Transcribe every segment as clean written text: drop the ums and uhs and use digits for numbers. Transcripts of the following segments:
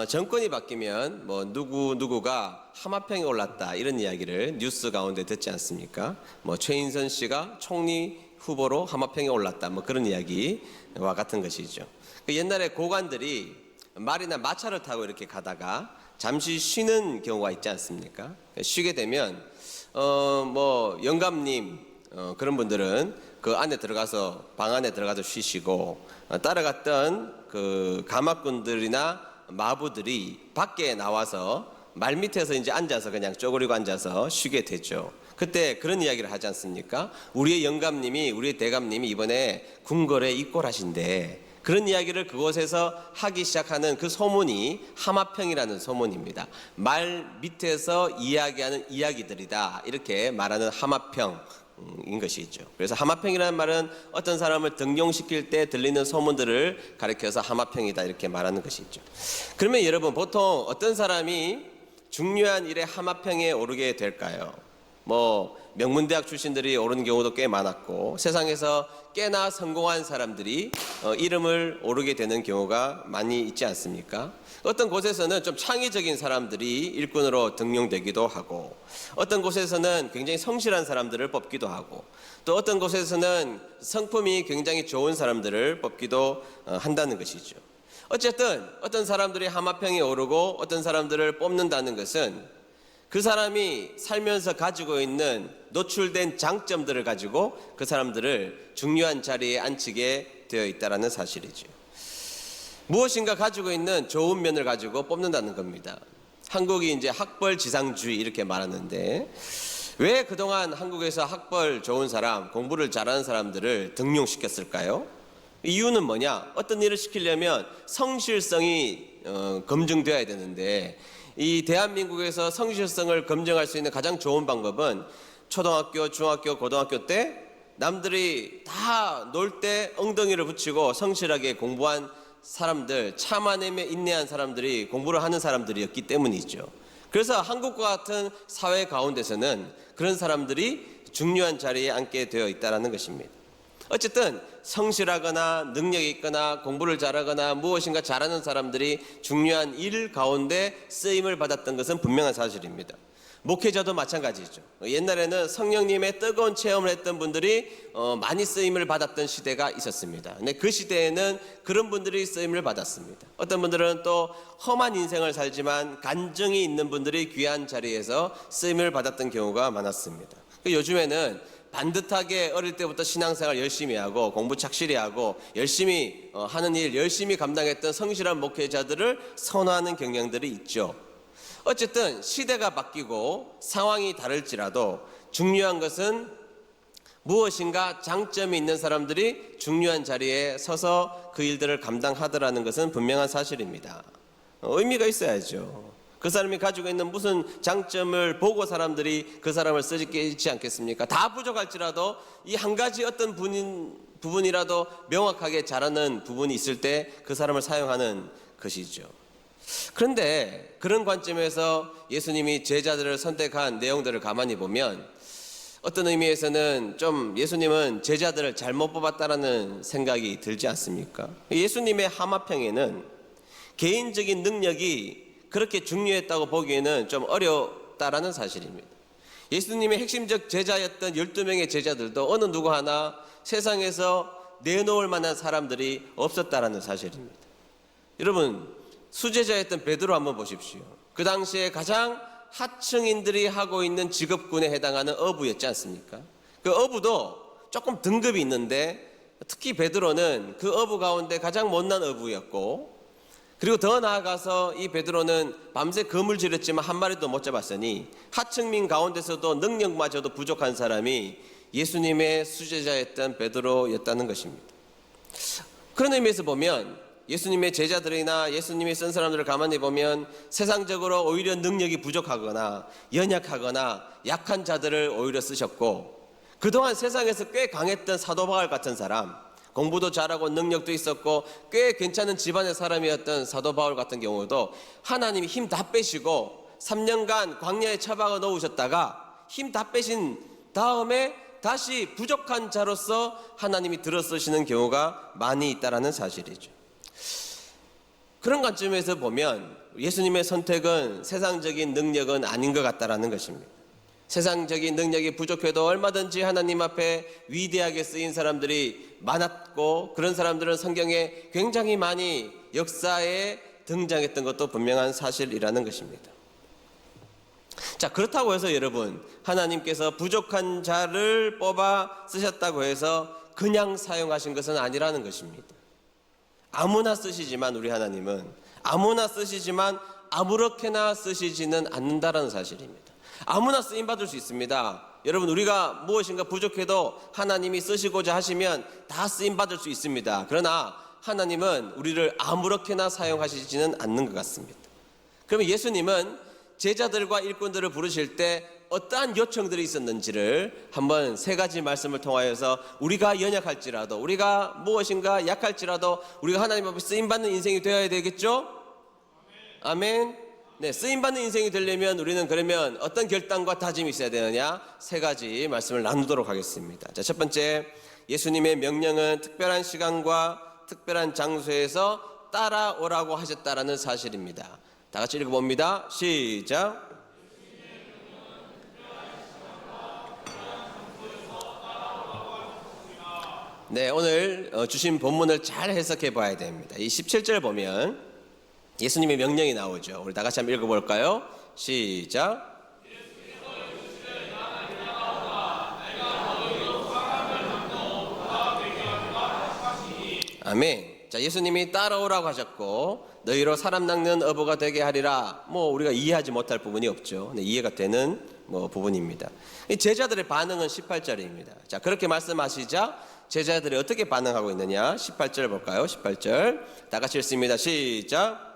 정권이 바뀌면 뭐 누구가 하마평에 올랐다 이런 이야기를 뉴스 가운데 듣지 않습니까? 뭐 최인선 씨가 총리 후보로 하마평에 올랐다 뭐 그런 이야기와 같은 것이죠. 옛날에 고관들이 말이나 마차를 타고 이렇게 가다가 잠시 쉬는 경우가 있지 않습니까? 쉬게 되면 뭐 영감님 그런 분들은 그 안에 들어가서 방 안에 들어가서 쉬시고 따라갔던 그 가마꾼들이나 마부들이 밖에 나와서 말 밑에서 이제 앉아서 그냥 쪼그리고 앉아서 쉬게 되죠. 그때 그런 이야기를 하지 않습니까? 우리의 영감님이, 우리의 대감님이 이번에 궁궐에 입궐하신대. 그런 이야기를 그곳에서 하기 시작하는 그 소문이 하마평이라는 소문입니다. 말 밑에서 이야기하는 이야기들이다 이렇게 말하는 하마평인 것이죠. 그래서 하마평이라는 말은 어떤 사람을 등용시킬 때 들리는 소문들을 가리켜서 하마평이다 이렇게 말하는 것이죠. 그러면 여러분, 보통 어떤 사람이 중요한 일에 하마평에 오르게 될까요? 뭐 명문대학 출신들이 오르는 경우도 꽤 많았고, 세상에서 꽤나 성공한 사람들이 이름을 오르게 되는 경우가 많이 있지 않습니까? 어떤 곳에서는 좀 창의적인 사람들이 일꾼으로 등용되기도 하고, 어떤 곳에서는 굉장히 성실한 사람들을 뽑기도 하고, 또 어떤 곳에서는 성품이 굉장히 좋은 사람들을 뽑기도 한다는 것이죠. 어쨌든 어떤 사람들이 하마평에 오르고 어떤 사람들을 뽑는다는 것은 그 사람이 살면서 가지고 있는 노출된 장점들을 가지고 그 사람들을 중요한 자리에 앉히게 되어 있다는 사실이죠. 무엇인가 가지고 있는 좋은 면을 가지고 뽑는다는 겁니다. 한국이 이제 학벌지상주의 이렇게 말하는데, 왜 그동안 한국에서 학벌 좋은 사람, 공부를 잘하는 사람들을 등용시켰을까요? 이유는 뭐냐? 어떤 일을 시키려면 성실성이 검증되어야 되는데, 이 대한민국에서 성실성을 검증할 수 있는 가장 좋은 방법은 초등학교, 중학교, 고등학교 때 남들이 다 놀 때 엉덩이를 붙이고 성실하게 공부한 사람들, 참아내며 인내한 사람들이 공부를 하는 사람들이었기 때문이죠. 그래서 한국과 같은 사회 가운데서는 그런 사람들이 중요한 자리에 앉게 되어 있다는 것입니다. 어쨌든 성실하거나 능력이 있거나 공부를 잘하거나 무엇인가 잘하는 사람들이 중요한 일 가운데 쓰임을 받았던 것은 분명한 사실입니다. 목회자도 마찬가지죠. 옛날에는 성령님의 뜨거운 체험을 했던 분들이 많이 쓰임을 받았던 시대가 있었습니다. 근데 그 시대에는 그런 분들이 쓰임을 받았습니다. 어떤 분들은 또 험한 인생을 살지만 간증이 있는 분들이 귀한 자리에서 쓰임을 받았던 경우가 많았습니다. 요즘에는 반듯하게 어릴 때부터 신앙생활 열심히 하고 공부 착실히 하고 열심히 하는 일 열심히 감당했던 성실한 목회자들을 선호하는 경향들이 있죠. 어쨌든 시대가 바뀌고 상황이 다를지라도 중요한 것은 무엇인가 장점이 있는 사람들이 중요한 자리에 서서 그 일들을 감당하더라는 것은 분명한 사실입니다. 의미가 있어야죠. 그 사람이 가지고 있는 무슨 장점을 보고 사람들이 그 사람을 쓰지 않겠습니까? 다 부족할지라도 이 한 가지 어떤 부분이라도 명확하게 잘하는 부분이 있을 때 그 사람을 사용하는 것이죠. 그런데 그런 관점에서 예수님이 제자들을 선택한 내용들을 가만히 보면 어떤 의미에서는 좀 예수님은 제자들을 잘못 뽑았다라는 생각이 들지 않습니까? 예수님의 하마평에는 개인적인 능력이 그렇게 중요했다고 보기에는 좀 어렵다라는 사실입니다. 예수님의 핵심적 제자였던 12명의 제자들도 어느 누구 하나 세상에서 내놓을 만한 사람들이 없었다라는 사실입니다. 여러분, 수제자였던 베드로 한번 보십시오. 그 당시에 가장 하층인들이 하고 있는 직업군에 해당하는 어부였지 않습니까? 그 어부도 조금 등급이 있는데 특히 베드로는 그 어부 가운데 가장 못난 어부였고, 그리고 더 나아가서 이 베드로는 밤새 검을 지렸지만 한 마리도 못 잡았으니 하층민 가운데서도 능력마저도 부족한 사람이 예수님의 수제자였던 베드로였다는 것입니다. 그런 의미에서 보면 예수님의 제자들이나 예수님이 쓴 사람들을 가만히 보면 세상적으로 오히려 능력이 부족하거나 연약하거나 약한 자들을 오히려 쓰셨고, 그동안 세상에서 꽤 강했던 사도 바울 같은 사람, 공부도 잘하고 능력도 있었고 꽤 괜찮은 집안의 사람이었던 사도 바울 같은 경우도 하나님이 힘 다 빼시고 3년간 광야에 처박아 놓으셨다가 힘 다 빼신 다음에 다시 부족한 자로서 하나님이 들어 쓰시는 경우가 많이 있다는 사실이죠. 그런 관점에서 보면 예수님의 선택은 세상적인 능력은 아닌 것 같다라는 것입니다. 세상적인 능력이 부족해도 얼마든지 하나님 앞에 위대하게 쓰인 사람들이 많았고, 그런 사람들은 성경에 굉장히 많이 역사에 등장했던 것도 분명한 사실이라는 것입니다. 자, 그렇다고 해서 여러분, 하나님께서 부족한 자를 뽑아 쓰셨다고 해서 그냥 사용하신 것은 아니라는 것입니다. 아무나 쓰시지만, 우리 하나님은 아무나 쓰시지만 아무렇게나 쓰시지는 않는다라는 사실입니다. 아무나 쓰임받을 수 있습니다. 여러분, 우리가 무엇인가 부족해도 하나님이 쓰시고자 하시면 다 쓰임받을 수 있습니다. 그러나 하나님은 우리를 아무렇게나 사용하시지는 않는 것 같습니다. 그러면 예수님은 제자들과 일꾼들을 부르실 때 어떠한 요청들이 있었는지를 한번 세 가지 말씀을 통하여서, 우리가 연약할지라도, 우리가 무엇인가 약할지라도 우리가 하나님 앞에 쓰임받는 인생이 되어야 되겠죠? 아멘. 네, 쓰임받는 인생이 되려면 우리는 그러면 어떤 결단과 다짐이 있어야 되느냐? 세 가지 말씀을 나누도록 하겠습니다. 자, 첫 번째, 예수님의 명령은 특별한 시간과 특별한 장소에서 따라오라고 하셨다라는 사실입니다. 다 같이 읽어봅니다. 시작. 네, 오늘 주신 본문을 잘 해석해 봐야 됩니다. 이 17절 보면 예수님의 명령이 나오죠. 우리 다 같이 한번 읽어볼까요? 시작. 아멘. 자, 예수님이 따라오라고 하셨고, 너희로 사람 낚는 어부가 되게 하리라. 우리가 이해하지 못할 부분이 없죠. 네, 이해가 되는 부분입니다. 이 제자들의 반응은 18절입니다. 자, 그렇게 말씀하시자 제자들이 어떻게 반응하고 있느냐? 18절 볼까요? 18절 다 같이 읽습니다. 시작.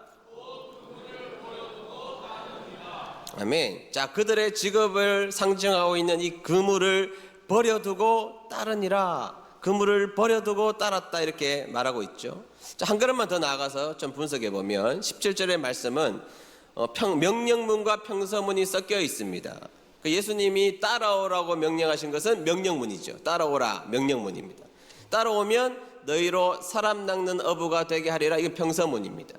아멘. 자, 그들의 직업을 상징하고 있는 이 그물을 버려두고 따르니라. 그물을 버려두고 따랐다, 이렇게 말하고 있죠. 자, 한 걸음만 더 나아가서 좀 분석해 보면 17절의 말씀은 명령문과 평서문이 섞여 있습니다. 예수님이 따라오라고 명령하신 것은 명령문이죠. 따라오라, 명령문입니다. 따라오면 너희로 사람 낚는 어부가 되게 하리라, 이건 평서문입니다.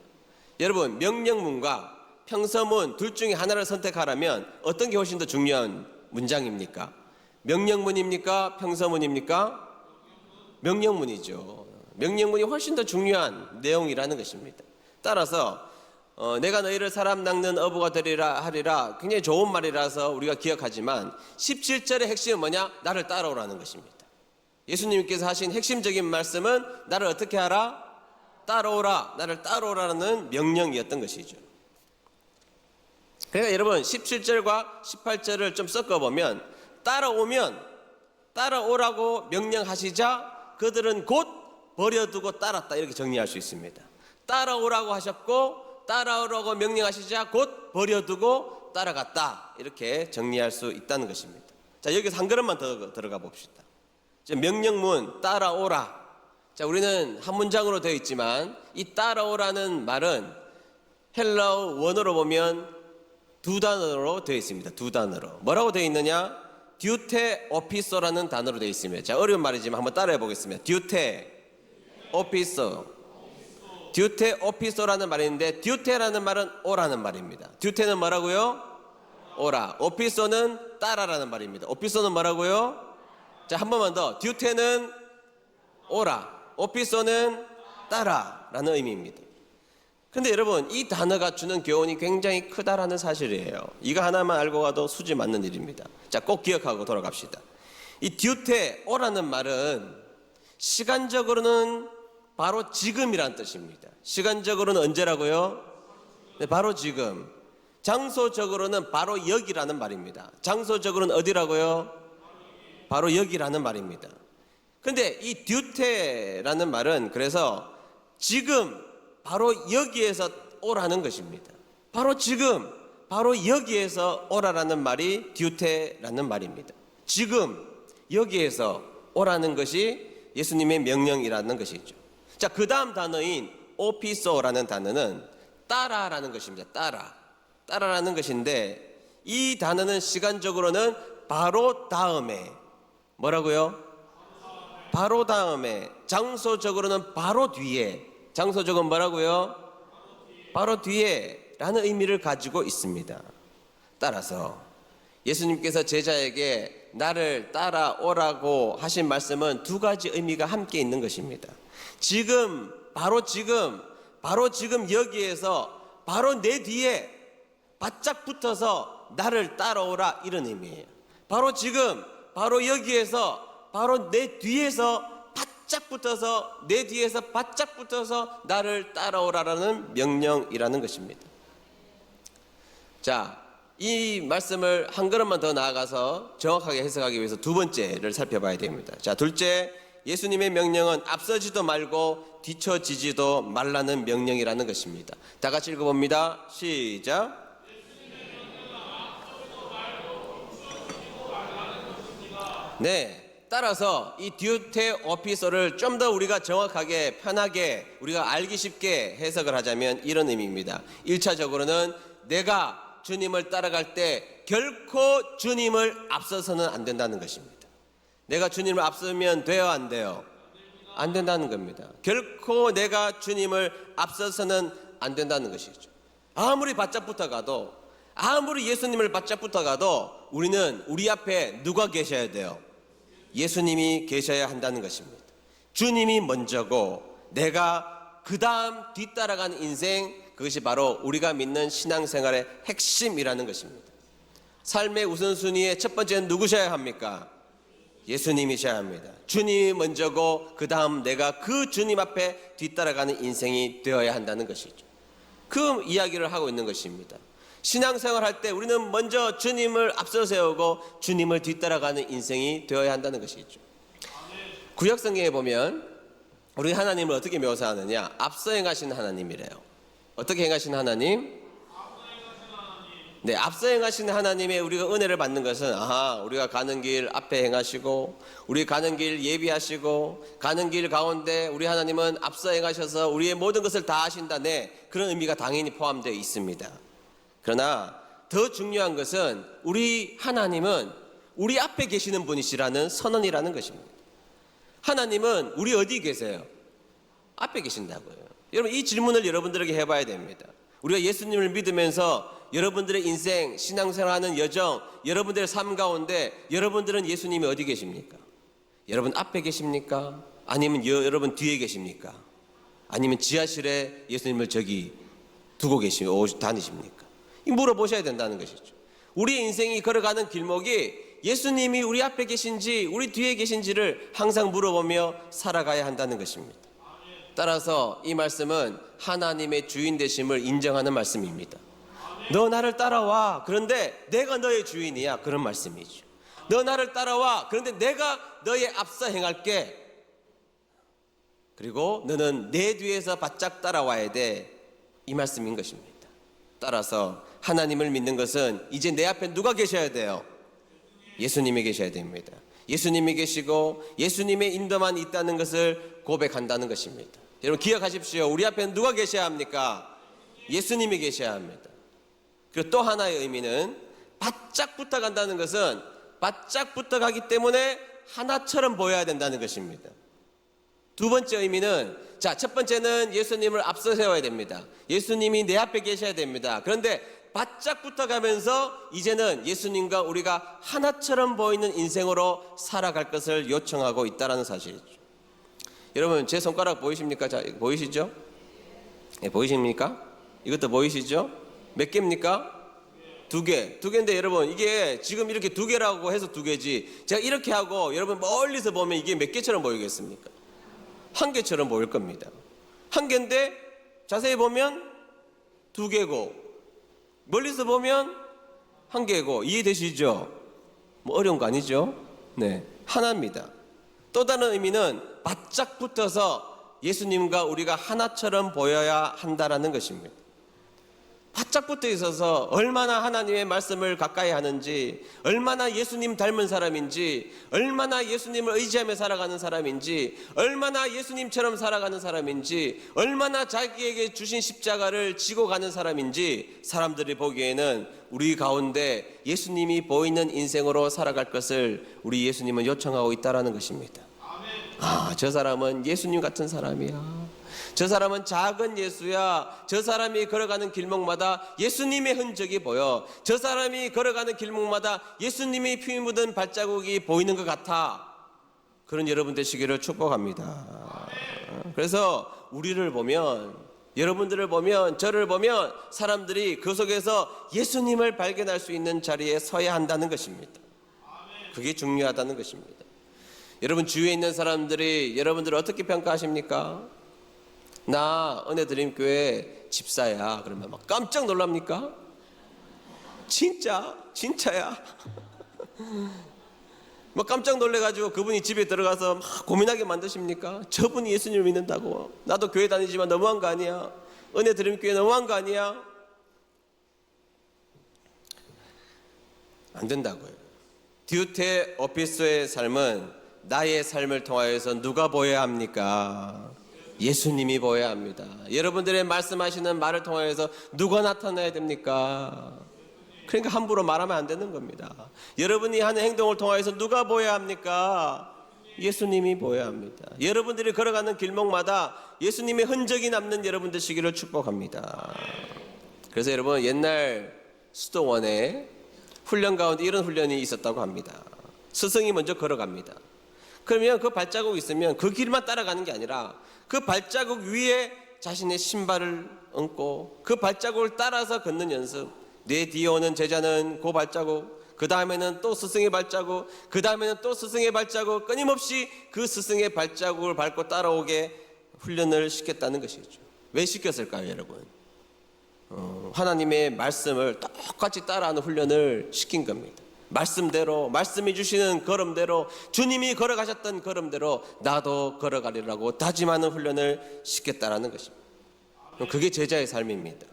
여러분, 명령문과 평서문 둘 중에 하나를 선택하라면 어떤 게 훨씬 더 중요한 문장입니까? 명령문입니까? 평서문입니까? 명령문이죠. 명령문이 훨씬 더 중요한 내용이라는 것입니다. 따라서 내가 너희를 사람 낚는 어부가 되리라 하리라, 굉장히 좋은 말이라서 우리가 기억하지만 17절의 핵심은 뭐냐? 나를 따라오라는 것입니다. 예수님께서 하신 핵심적인 말씀은 나를 어떻게 하라? 따라오라, 나를 따라오라는 명령이었던 것이죠. 그러니까 여러분, 17절과 18절을 좀 섞어보면, 따라오라고 명령하시자 그들은 곧 버려두고 따랐다, 이렇게 정리할 수 있습니다. 따라오라고 하셨고, 따라오라고 명령하시자 곧 버려두고 따라갔다, 이렇게 정리할 수 있다는 것입니다. 자, 여기서 한 걸음만 더 들어가 봅시다. 명령문 따라오라. 자, 우리는 한 문장으로 되어 있지만 이 따라오라는 말은 헬라어 원어로 보면 두 단어로 되어 있습니다. 두 단어로. 뭐라고 되어 있느냐? 듀테 오피소라는 단어로 되어 있습니다. 자, 어려운 말이지만 한번 따라해 보겠습니다. 듀테 오피소. 듀테 오피소라는 말이 있는데, 듀테라는 말은 오라는 말입니다. 듀테는 뭐라고요? 오라. 오피소는 따라라는 말입니다. 오피소는 뭐라고요? 자, 한 번만 더. 듀테는 오라, 오피소는 따라라는 의미입니다. 그런데 여러분, 이 단어가 주는 교훈이 굉장히 크다라는 사실이에요. 이거 하나만 알고 가도 수지 맞는 일입니다. 자, 꼭 기억하고 돌아갑시다. 이 듀테, 오라는 말은 시간적으로는 바로 지금이란 뜻입니다. 시간적으로는 언제라고요? 네, 바로 지금. 장소적으로는 바로 여기라는 말입니다. 장소적으로는 어디라고요? 바로 여기라는 말입니다. 근데 이 듀테라는 말은 그래서 지금 바로 여기에서 오라는 것입니다. 바로 지금 바로 여기에서 오라라는 말이 듀테라는 말입니다. 지금 여기에서 오라는 것이 예수님의 명령이라는 것이죠. 자, 그 다음 단어인 오피소라는 단어는 따라라는 것입니다. 따라라는 것인데, 이 단어는 시간적으로는 바로 다음에, 뭐라고요? 바로 다음에, 장소적으로는 바로 뒤에. 장소적은 뭐라고요? 바로 뒤에 라는 의미를 가지고 있습니다. 따라서 예수님께서 제자에게 나를 따라오라고 하신 말씀은 두 가지 의미가 함께 있는 것입니다. 지금, 바로 지금 여기에서 바로 내 뒤에 바짝 붙어서 나를 따라오라, 이런 의미예요. 바로 지금, 바로 여기에서, 바로 내 뒤에서 바짝 붙어서, 내 뒤에서 바짝 붙어서 나를 따라오라라는 명령이라는 것입니다. 자, 이 말씀을 한 걸음만 더 나아가서 정확하게 해석하기 위해서 두 번째를 살펴봐야 됩니다. 자, 둘째, 예수님의 명령은 앞서지도 말고 뒤처지지도 말라는 명령이라는 것입니다. 다 같이 읽어봅니다. 시작. 네, 따라서 이 디우테오피소를 좀 더 우리가 정확하게 편하게 우리가 알기 쉽게 해석을 하자면 이런 의미입니다. 1차적으로는 내가 주님을 따라갈 때 결코 주님을 앞서서는 안 된다는 것입니다. 내가 주님을 앞서면 돼요, 안 돼요? 안 된다는 겁니다. 결코 내가 주님을 앞서서는 안 된다는 것이죠. 아무리 바짝 붙어가도, 아무리 예수님을 바짝 붙어가도 우리는 우리 앞에 누가 계셔야 돼요? 예수님이 계셔야 한다는 것입니다. 주님이 먼저고 내가 그 다음 뒤따라가는 인생, 그것이 바로 우리가 믿는 신앙생활의 핵심이라는 것입니다. 삶의 우선순위의 첫 번째는 누구셔야 합니까? 예수님이셔야 합니다. 주님이 먼저고 그 다음 내가 그 주님 앞에 뒤따라가는 인생이 되어야 한다는 것이죠. 그 이야기를 하고 있는 것입니다. 신앙생활 할 때 우리는 먼저 주님을 앞서 세우고 주님을 뒤따라가는 인생이 되어야 한다는 것이죠. 구약성경에 보면 우리 하나님을 어떻게 묘사하느냐? 앞서 행하신 하나님이래요. 어떻게 행하신 하나님? 네, 앞서 행하신 하나님의 우리가 은혜를 받는 것은, 우리가 가는 길 앞에 행하시고, 우리 가는 길 예비하시고, 가는 길 가운데 우리 하나님은 앞서 행하셔서 우리의 모든 것을 다 하신다. 네, 그런 의미가 당연히 포함되어 있습니다. 그러나 더 중요한 것은 우리 하나님은 우리 앞에 계시는 분이시라는 선언이라는 것입니다. 하나님은 우리 어디 계세요? 앞에 계신다고요. 여러분, 이 질문을 여러분들에게 해봐야 됩니다. 우리가 예수님을 믿으면서 여러분들의 인생, 신앙생활하는 여정, 여러분들의 삶 가운데 여러분들은 예수님이 어디 계십니까? 여러분 앞에 계십니까? 아니면 여러분 뒤에 계십니까? 아니면 지하실에 예수님을 저기 두고 다니십니까? 이 물어보셔야 된다는 것이죠. 우리의 인생이 걸어가는 길목이 예수님이 우리 앞에 계신지 우리 뒤에 계신지를 항상 물어보며 살아가야 한다는 것입니다. 따라서 이 말씀은 하나님의 주인 되심을 인정하는 말씀입니다. 너 나를 따라와. 그런데 내가 너의 주인이야. 그런 말씀이죠. 너 나를 따라와. 그런데 내가 너의 앞서 행할게. 그리고 너는 내 뒤에서 바짝 따라와야 돼. 이 말씀인 것입니다. 따라서 하나님을 믿는 것은 이제 내 앞에 누가 계셔야 돼요? 예수님이 계셔야 됩니다. 예수님이 계시고 예수님의 인도만 있다는 것을 고백한다는 것입니다. 여러분 기억하십시오. 우리 앞에 누가 계셔야 합니까? 예수님이 계셔야 합니다. 그리고 또 하나의 의미는 바짝 붙어간다는 것은 바짝 붙어가기 때문에 하나처럼 보여야 된다는 것입니다. 두 번째 의미는, 첫 번째는 예수님을 앞서 세워야 됩니다. 예수님이 내 앞에 계셔야 됩니다. 그런데 바짝 붙어가면서 이제는 예수님과 우리가 하나처럼 보이는 인생으로 살아갈 것을 요청하고 있다는 사실이죠. 여러분 제 손가락 보이십니까? 자, 보이시죠? 네, 보이십니까? 이것도 보이시죠? 몇 개입니까? 두 개인데 여러분 이게 지금 이렇게 두 개라고 해서 두 개지, 제가 이렇게 하고 여러분 멀리서 보면 이게 몇 개처럼 보이겠습니까? 한 개처럼 보일 겁니다. 한 개인데 자세히 보면 두 개고 멀리서 보면 한 개고, 이해되시죠? 뭐 어려운 거 아니죠? 네, 하나입니다. 또 다른 의미는 바짝 붙어서 예수님과 우리가 하나처럼 보여야 한다라는 것입니다. 바짝 붙어 있어서 얼마나 하나님의 말씀을 가까이 하는지, 얼마나 예수님 닮은 사람인지, 얼마나 예수님을 의지하며 살아가는 사람인지, 얼마나 예수님처럼 살아가는 사람인지, 얼마나 자기에게 주신 십자가를 지고 가는 사람인지 사람들이 보기에는 우리 가운데 예수님이 보이는 인생으로 살아갈 것을 우리 예수님은 요청하고 있다는 것입니다. 저 사람은 예수님 같은 사람이야. 저 사람은 작은 예수야. 저 사람이 걸어가는 길목마다 예수님의 흔적이 보여. 저 사람이 걸어가는 길목마다 예수님의 피 묻은 발자국이 보이는 것 같아. 그런 여러분 되시기를 축복합니다. 그래서 우리를 보면, 여러분들을 보면, 저를 보면 사람들이 그 속에서 예수님을 발견할 수 있는 자리에 서야 한다는 것입니다. 그게 중요하다는 것입니다. 여러분 주위에 있는 사람들이 여러분들을 어떻게 평가하십니까? 나 은혜드림교회 집사야 그러면 막 깜짝 놀랍니까? 진짜야? 뭐 깜짝 놀래가지고 그분이 집에 들어가서 막 고민하게 만드십니까? 저분이 예수님을 믿는다고? 나도 교회 다니지만 너무한 거 아니야? 은혜드림교회 너무한 거 아니야? 안 된다고요. 디오트레피스의 삶은 나의 삶을 통하여서 누가 보여야 합니까? 예수님이 보여야 합니다. 여러분들의 말씀하시는 말을 통하여서 누가 나타나야 됩니까? 그러니까 함부로 말하면 안 되는 겁니다. 여러분이 하는 행동을 통하여서 누가 보여야 합니까? 예수님이 보여야 합니다. 여러분들이 걸어가는 길목마다 예수님의 흔적이 남는 여러분 되시기를 축복합니다. 그래서 여러분 옛날 수도원에 훈련 가운데 이런 훈련이 있었다고 합니다. 스승이 먼저 걸어갑니다. 그러면 그 발자국이 있으면 그 길만 따라가는 게 아니라 그 발자국 위에 자신의 신발을 얹고 그 발자국을 따라서 걷는 연습. 내 뒤에 오는 제자는 그 발자국, 그 다음에는 또 스승의 발자국, 그 다음에는 또 스승의 발자국, 끊임없이 그 스승의 발자국을 밟고 따라오게 훈련을 시켰다는 것이죠. 왜 시켰을까요, 여러분? 하나님의 말씀을 똑같이 따라하는 훈련을 시킨 겁니다. 말씀대로, 말씀해 주시는 걸음대로, 주님이 걸어가셨던 걸음대로 나도 걸어가리라고 다짐하는 훈련을 시켰다라는 것입니다. 그게 제자의 삶입니다.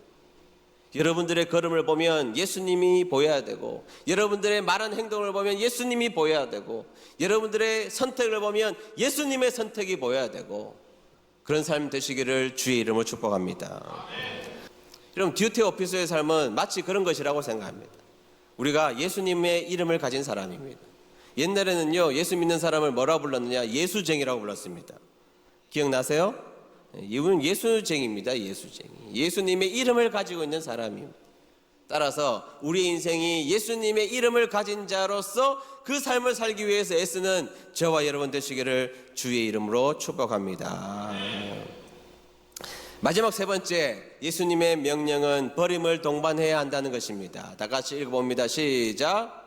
여러분들의 걸음을 보면 예수님이 보여야 되고, 여러분들의 말한 행동을 보면 예수님이 보여야 되고, 여러분들의 선택을 보면 예수님의 선택이 보여야 되고, 그런 삶 되시기를 주의 이름으로 축복합니다. 여러분 디오트레피스의 삶은 마치 그런 것이라고 생각합니다. 우리가 예수님의 이름을 가진 사람입니다. 옛날에는요 예수 믿는 사람을 뭐라고 불렀느냐? 예수쟁이라고 불렀습니다. 기억나세요? 이분은 예수쟁이입니다. 예수쟁이. 예수님의 이름을 가지고 있는 사람입니다. 따라서 우리 인생이 예수님의 이름을 가진 자로서 그 삶을 살기 위해서 애쓰는 저와 여러분 되시기를 주의 이름으로 축복합니다. 마지막 세 번째, 예수님의 명령은 버림을 동반해야 한다는 것입니다. 다 같이 읽어봅니다. 시작.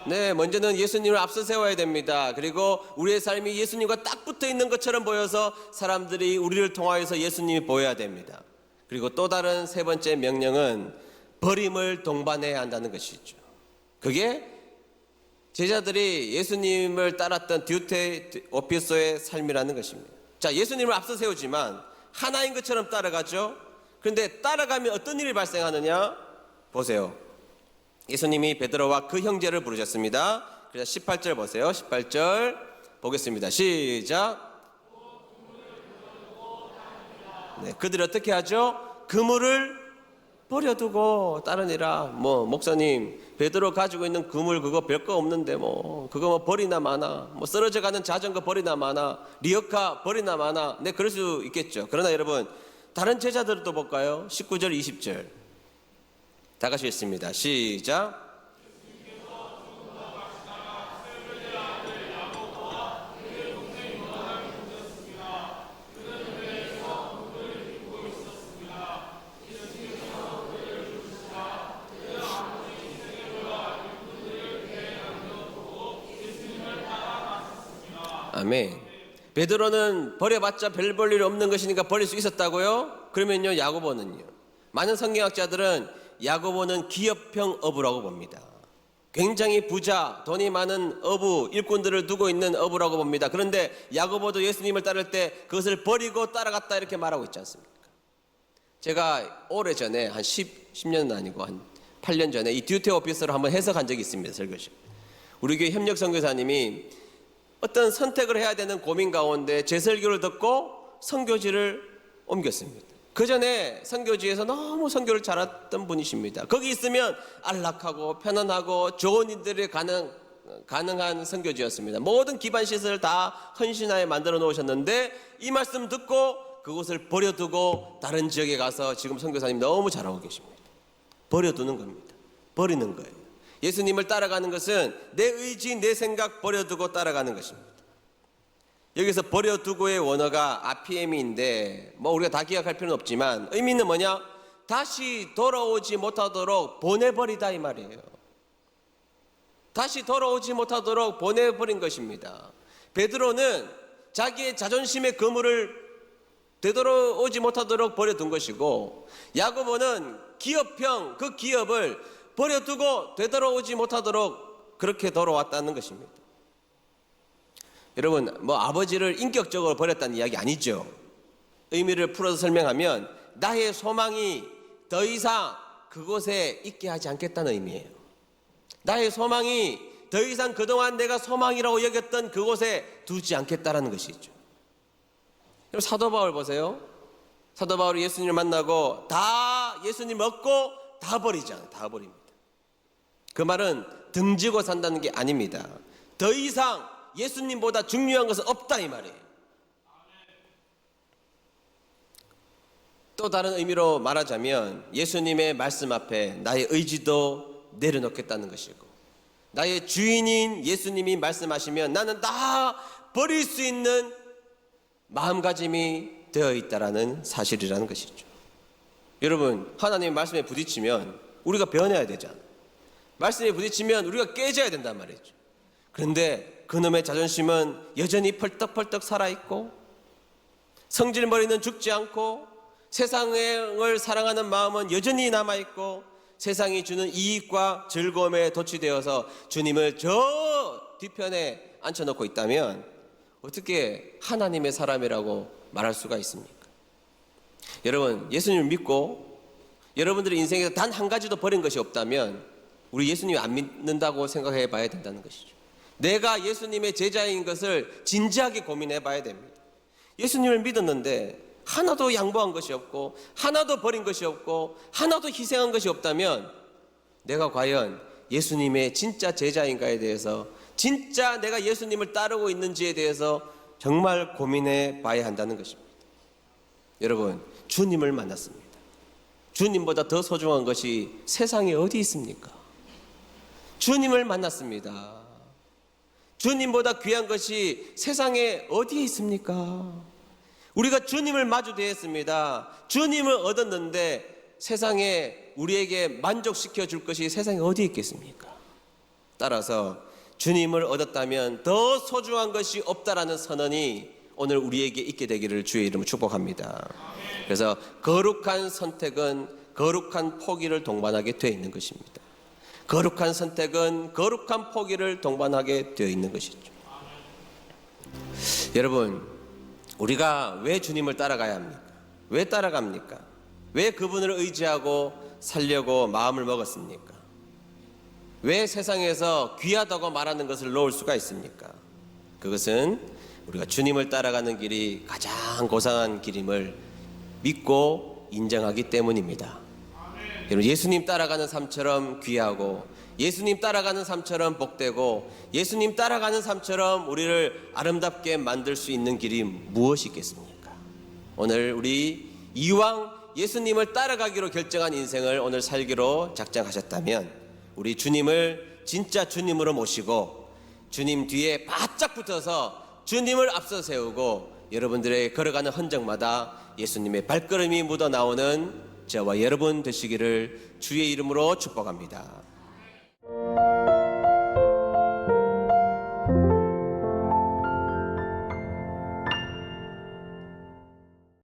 네, 먼저는 예수님을 앞서 세워야 됩니다. 그리고 우리의 삶이 예수님과 딱 붙어 있는 것처럼 보여서 사람들이 우리를 통하여서 예수님이 보여야 됩니다. 그리고 또 다른 세 번째 명령은 버림을 동반해야 한다는 것이죠. 그게 제자들이 예수님을 따랐던 디오트레피스의 삶이라는 것입니다. 자, 예수님을 앞서 세우지만 하나인 것처럼 따라가죠. 그런데 따라가면 어떤 일이 발생하느냐? 보세요. 예수님이 베드로와 그 형제를 부르셨습니다. 그래서 18절 보세요. 18절 보겠습니다. 시작. 네, 그들이 어떻게 하죠? 그물을 버려두고 따르니라. 목사님 베드로 가지고 있는 그물 그거 별거 없는데 그거 버리나 마나, 쓰러져가는 자전거 버리나 마나, 리어카 버리나 마나. 네, 그럴 수 있겠죠. 그러나 여러분 다른 제자들도 볼까요? 19절 20절 다 같이 읽습니다. 시작. 아멘. 베드로는 버려봤자 별 볼 일 없는 것이니까 버릴 수 있었다고요? 그러면요 야고보는요? 많은 성경학자들은 야고보는 기업형 어부라고 봅니다. 굉장히 부자, 돈이 많은 어부, 일꾼들을 두고 있는 어부라고 봅니다. 그런데 야고보도 예수님을 따를 때 그것을 버리고 따라갔다 이렇게 말하고 있지 않습니까? 제가 오래전에 한 10년은 아니고 한 8년 전에 이 디오트레피스를 한번 해석한 적이 있습니다. 설교시. 우리 교회 협력 선교사님이 어떤 선택을 해야 되는 고민 가운데 제 설교를 듣고 선교지를 옮겼습니다. 그 전에 선교지에서 너무 선교를 잘했던 분이십니다. 거기 있으면 안락하고 편안하고 좋은 일들이 가는 가능한 선교지였습니다. 모든 기반 시설을 다 헌신하에 만들어 놓으셨는데 이 말씀 듣고 그곳을 버려두고 다른 지역에 가서 지금 선교사님 너무 잘하고 계십니다. 버려두는 겁니다. 버리는 거예요. 예수님을 따라가는 것은 내 의지, 내 생각 버려두고 따라가는 것입니다. 여기서 버려두고의 원어가 아피엠인데 뭐 우리가 다 기억할 필요는 없지만 의미는 뭐냐? 다시 돌아오지 못하도록 보내버리다 이 말이에요. 다시 돌아오지 못하도록 보내버린 것입니다. 베드로는 자기의 자존심의 그물을 되돌아오지 못하도록 버려둔 것이고, 야고보는 기업형 그 기업을 버려두고 되돌아오지 못하도록 그렇게 돌아왔다는 것입니다. 여러분, 뭐 아버지를 인격적으로 버렸다는 이야기 아니죠. 의미를 풀어서 설명하면 나의 소망이 더 이상 그곳에 있게 하지 않겠다는 의미예요. 나의 소망이 더 이상 그동안 내가 소망이라고 여겼던 그곳에 두지 않겠다라는 것이죠. 여러분, 사도 바울 보세요. 사도 바울이 예수님을 만나고 다 예수님 얻고 다 버리잖아요. 다 버립니다. 그 말은 등지고 산다는 게 아닙니다. 더 이상 예수님보다 중요한 것은 없다 이 말이에요. 또 다른 의미로 말하자면 예수님의 말씀 앞에 나의 의지도 내려놓겠다는 것이고, 나의 주인인 예수님이 말씀하시면 나는 다 버릴 수 있는 마음가짐이 되어 있다라는 사실이라는 것이죠. 여러분, 하나님의 말씀에 부딪히면 우리가 변해야 되잖아요. 말씀에 부딪히면 우리가 깨져야 된단 말이죠. 그런데 그놈의 자존심은 여전히 펄떡펄떡 살아있고, 성질머리는 죽지 않고, 세상을 사랑하는 마음은 여전히 남아있고, 세상이 주는 이익과 즐거움에 도취되어서 주님을 저 뒤편에 앉혀놓고 있다면 어떻게 하나님의 사람이라고 말할 수가 있습니까? 여러분, 예수님을 믿고 여러분들의 인생에서 단 한 가지도 버린 것이 없다면 우리 예수님 안 믿는다고 생각해 봐야 된다는 것이죠. 내가 예수님의 제자인 것을 진지하게 고민해 봐야 됩니다. 예수님을 믿었는데 하나도 양보한 것이 없고, 하나도 버린 것이 없고, 하나도 희생한 것이 없다면 내가 과연 예수님의 진짜 제자인가에 대해서, 진짜 내가 예수님을 따르고 있는지에 대해서 정말 고민해 봐야 한다는 것입니다. 여러분, 주님을 만났습니다. 주님보다 더 소중한 것이 세상에 어디 있습니까? 주님을 만났습니다. 주님보다 귀한 것이 세상에 어디에 있습니까? 우리가 주님을 마주 대했습니다. 주님을 얻었는데 세상에 우리에게 만족시켜 줄 것이 세상에 어디 있겠습니까? 따라서 주님을 얻었다면 더 소중한 것이 없다라는 선언이 오늘 우리에게 있게 되기를 주의 이름으로 축복합니다. 그래서 거룩한 선택은 거룩한 포기를 동반하게 되어 있는 것입니다. 거룩한 선택은 거룩한 포기를 동반하게 되어 있는 것이죠. 여러분, 우리가 왜 주님을 따라가야 합니까? 왜 따라갑니까? 왜 그분을 의지하고 살려고 마음을 먹었습니까? 왜 세상에서 귀하다고 말하는 것을 놓을 수가 있습니까? 그것은 우리가 주님을 따라가는 길이 가장 고상한 길임을 믿고 인정하기 때문입니다. 여러분, 예수님 따라가는 삶처럼 귀하고, 예수님 따라가는 삶처럼 복되고, 예수님 따라가는 삶처럼 우리를 아름답게 만들 수 있는 길이 무엇이 있겠습니까? 오늘 우리 이왕 예수님을 따라가기로 결정한 인생을 오늘 살기로 작정하셨다면 우리 주님을 진짜 주님으로 모시고 주님 뒤에 바짝 붙어서 주님을 앞서 세우고 여러분들의 걸어가는 흔적마다 예수님의 발걸음이 묻어나오는 저와 여러분 되시기를 주의 이름으로 축복합니다.